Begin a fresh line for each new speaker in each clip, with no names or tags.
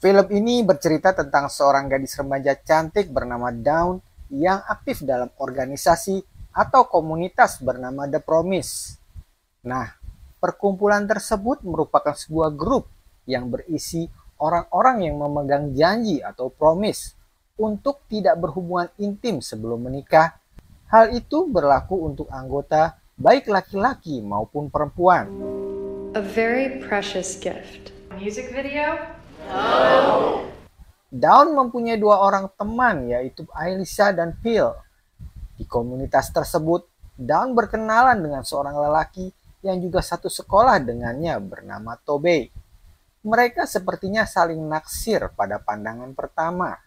Film ini bercerita tentang seorang gadis remaja cantik bernama Dawn yang aktif dalam organisasi atau komunitas bernama The Promise. Nah, perkumpulan tersebut merupakan sebuah grup yang berisi orang-orang yang memegang janji atau promise untuk tidak berhubungan intim sebelum menikah. Hal itu berlaku untuk anggota baik laki-laki maupun perempuan.
A very precious gift.
Music video?
Dawn mempunyai dua orang teman, yaitu Alyssa dan Phil. Di komunitas tersebut, Dawn berkenalan dengan seorang lelaki yang juga satu sekolah dengannya bernama Tobey. Mereka sepertinya saling naksir pada pandangan pertama.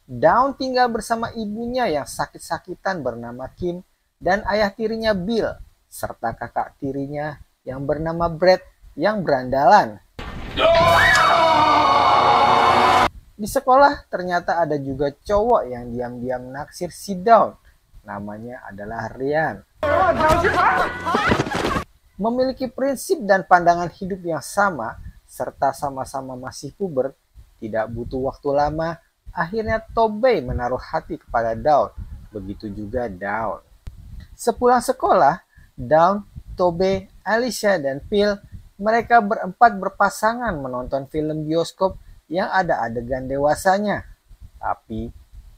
Dawn tinggal bersama ibunya yang sakit-sakitan bernama Kim dan ayah tirinya Bill, serta kakak tirinya yang bernama Brett yang berandalan. Di sekolah ternyata ada juga cowok yang diam-diam naksir si Dawn. Namanya adalah Ryan. Memiliki prinsip dan pandangan hidup yang sama, serta sama-sama masih puber, tidak butuh waktu lama, akhirnya Tobey menaruh hati kepada Dawn. Begitu juga Dawn. Sepulang sekolah, Dawn, Tobey, Alyssa, dan Phil, mereka berempat berpasangan menonton film bioskop yang ada adegan dewasanya. Tapi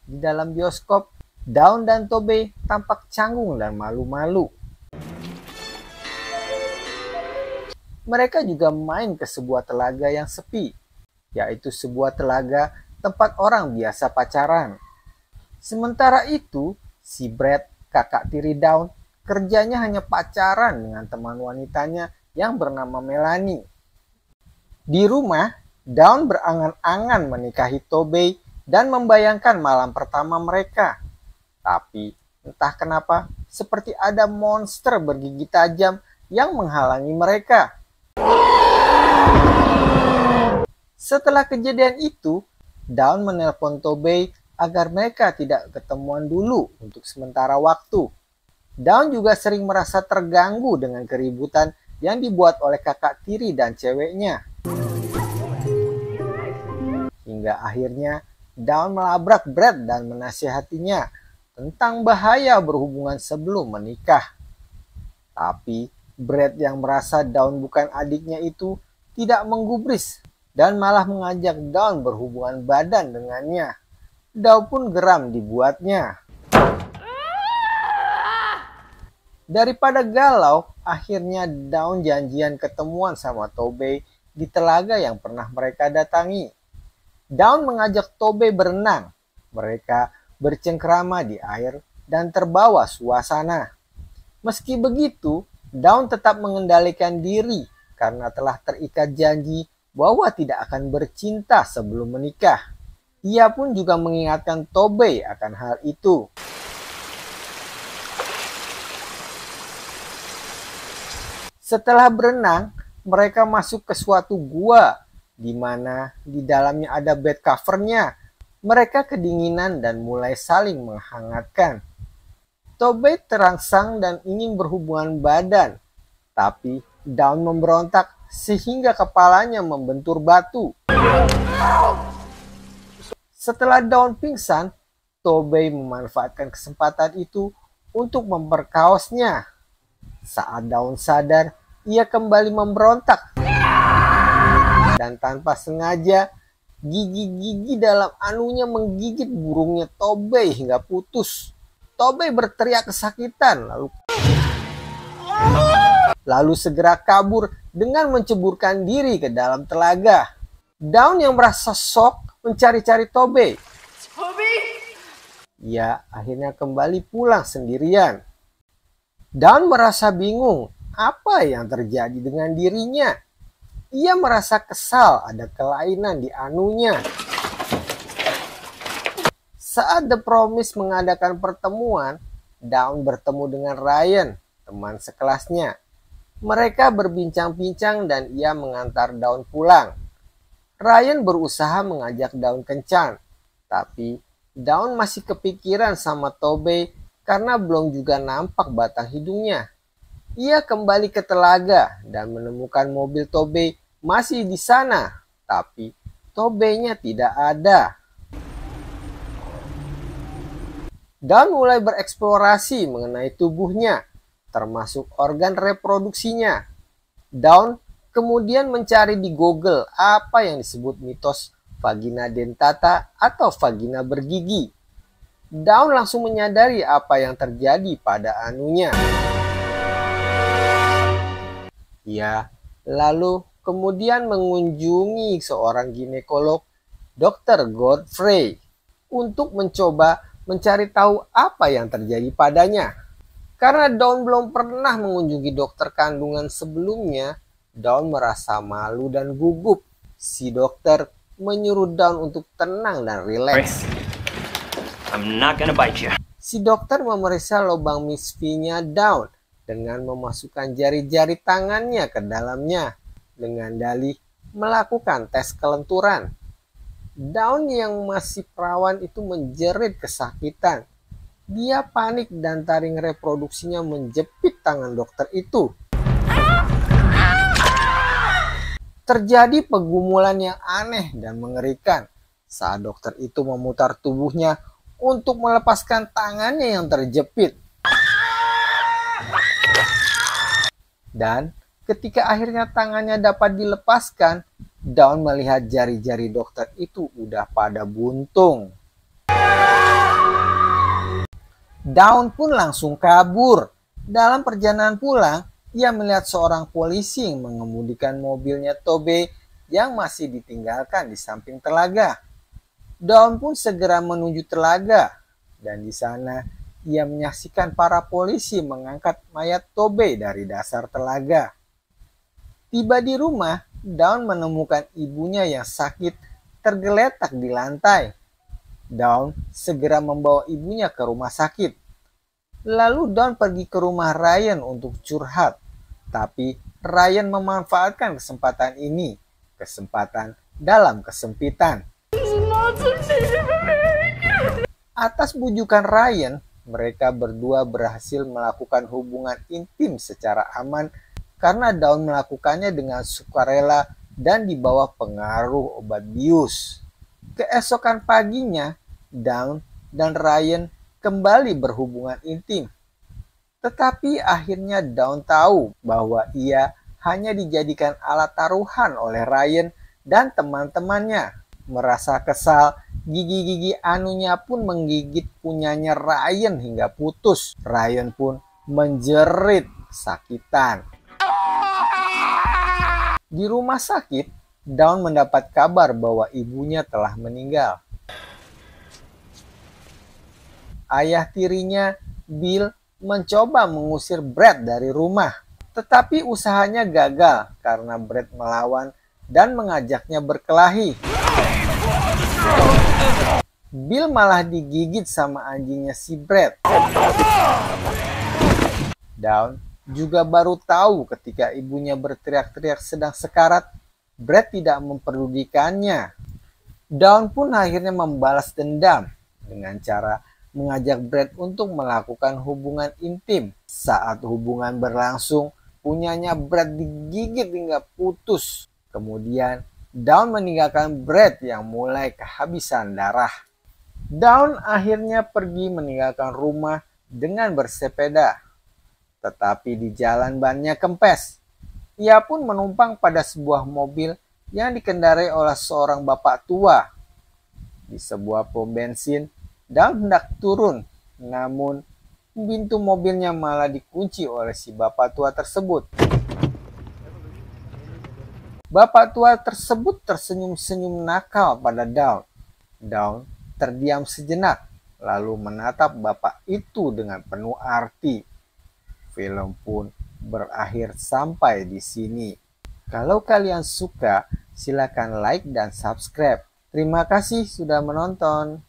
di dalam bioskop, Dawn dan Tobey tampak canggung dan malu-malu. Mereka juga main ke sebuah telaga yang sepi, yaitu sebuah telaga tempat orang biasa pacaran. Sementara itu, si Brett, kakak tiri Dawn, kerjanya hanya pacaran dengan teman wanitanya yang bernama Melanie. Di rumah, Dawn berangan-angan menikahi Tobey dan membayangkan malam pertama mereka. Tapi entah kenapa seperti ada monster bergigi tajam yang menghalangi mereka. Setelah kejadian itu, Dawn menelpon Tobey agar mereka tidak ketemuan dulu untuk sementara waktu. Dawn juga sering merasa terganggu dengan keributan yang dibuat oleh kakak tiri dan ceweknya. Hingga akhirnya Dawn melabrak Brett dan menasihatinya tentang bahaya berhubungan sebelum menikah. Tapi Brett yang merasa Dawn bukan adiknya itu tidak menggubris dan malah mengajak Dawn berhubungan badan dengannya. Dawn pun geram dibuatnya. Daripada galau, akhirnya Dawn janjian ketemuan sama Tobey di telaga yang pernah mereka datangi. Dawn mengajak Tobey berenang. Mereka bercengkrama di air dan terbawa suasana. Meski begitu, Dawn tetap mengendalikan diri karena telah terikat janji bahwa tidak akan bercinta sebelum menikah. Ia pun juga mengingatkan Tobey akan hal itu. Setelah berenang, mereka masuk ke suatu gua di mana di dalamnya ada bed covernya. Mereka kedinginan dan mulai saling menghangatkan. Tobey terangsang dan ingin berhubungan badan, tapi Dawn memberontak sehingga kepalanya membentur batu. Setelah Dawn pingsan, Tobey memanfaatkan kesempatan itu untuk memperkaosnya. Saat Dawn sadar, ia kembali memberontak. Dan tanpa sengaja, gigi-gigi dalam anunya menggigit burungnya Tobey hingga putus. Tobey berteriak kesakitan lalu segera kabur dengan menceburkan diri ke dalam telaga. Dawn yang merasa shock mencari-cari Tobey. Ia akhirnya kembali pulang sendirian. Dawn merasa bingung apa yang terjadi dengan dirinya. Ia merasa kesal ada kelainan di anunya. Saat The Promise mengadakan pertemuan, Dawn bertemu dengan Ryan, teman sekelasnya. Mereka berbincang-bincang dan ia mengantar Dawn pulang. Ryan berusaha mengajak Dawn kencan, tapi Dawn masih kepikiran sama Tobey karena belum juga nampak batang hidungnya. Ia kembali ke telaga dan menemukan mobil Tobey masih di sana, tapi Tobey-nya tidak ada. Dawn mulai bereksplorasi mengenai tubuhnya, termasuk organ reproduksinya. Dawn kemudian mencari di Google apa yang disebut mitos vagina dentata atau vagina bergigi. Dawn langsung menyadari apa yang terjadi pada anunya. Ia lalu kemudian mengunjungi seorang ginekolog, Dr. Godfrey, untuk mencoba mencari tahu apa yang terjadi padanya. Karena Dawn belum pernah mengunjungi dokter kandungan sebelumnya, Dawn merasa malu dan gugup. Si dokter menyuruh Dawn untuk tenang dan rileks.
I'm not gonna bite you.
Si dokter memeriksa lubang misfinya Dawn dengan memasukkan jari-jari tangannya ke dalamnya dengan dalih melakukan tes kelenturan. Dawn yang masih perawan itu menjerit kesakitan. Dia panik dan taring reproduksinya menjepit tangan dokter itu. Terjadi pergumulan yang aneh dan mengerikan saat dokter itu memutar tubuhnya untuk melepaskan tangannya yang terjepit. Dan ketika akhirnya tangannya dapat dilepaskan, Dawn melihat jari-jari dokter itu udah pada buntung. Dawn pun langsung kabur. Dalam perjalanan pulang, ia melihat seorang polisi yang mengemudikan mobilnya Tobey yang masih ditinggalkan di samping telaga. Dawn pun segera menuju telaga, dan di sana ia menyaksikan para polisi mengangkat mayat Tobey dari dasar telaga. Tiba di rumah, Dawn menemukan ibunya yang sakit tergeletak di lantai. Dawn segera membawa ibunya ke rumah sakit. Lalu Dawn pergi ke rumah Ryan untuk curhat. Tapi Ryan memanfaatkan kesempatan ini. Kesempatan dalam kesempitan. Atas bujukan Ryan, mereka berdua berhasil melakukan hubungan intim secara aman karena Dawn melakukannya dengan sukarela dan di bawah pengaruh obat bius. Keesokan paginya, Dawn dan Ryan kembali berhubungan intim. Tetapi akhirnya Dawn tahu bahwa ia hanya dijadikan alat taruhan oleh Ryan dan teman-temannya. Merasa kesal, gigi-gigi anunya pun menggigit punyanya Ryan hingga putus. Ryan pun menjerit kesakitan. Di rumah sakit, Dawn mendapat kabar bahwa ibunya telah meninggal. Ayah tirinya, Bill, mencoba mengusir Brad dari rumah. Tetapi usahanya gagal karena Brad melawan dan mengajaknya berkelahi. Bill malah digigit sama anjingnya si Brad. Dawn juga baru tahu ketika ibunya berteriak-teriak sedang sekarat, Brad tidak mempedulikannya. Dawn pun akhirnya membalas dendam dengan cara mengajak Brad untuk melakukan hubungan intim. Saat hubungan berlangsung, punyanya Brad digigit hingga putus. Kemudian Dawn meninggalkan Brad yang mulai kehabisan darah. Dawn akhirnya pergi meninggalkan rumah dengan bersepeda. Tetapi di jalan bannya kempes. Ia pun menumpang pada sebuah mobil yang dikendarai oleh seorang bapak tua. Di sebuah pom bensin, Dawn hendak turun, namun pintu mobilnya malah dikunci oleh si bapak tua tersebut. Bapak tua tersebut tersenyum-senyum nakal pada Dawn. Dawn terdiam sejenak, lalu menatap bapak itu dengan penuh arti. Film pun berakhir sampai di sini. Kalau kalian suka, silakan like dan subscribe. Terima kasih sudah menonton.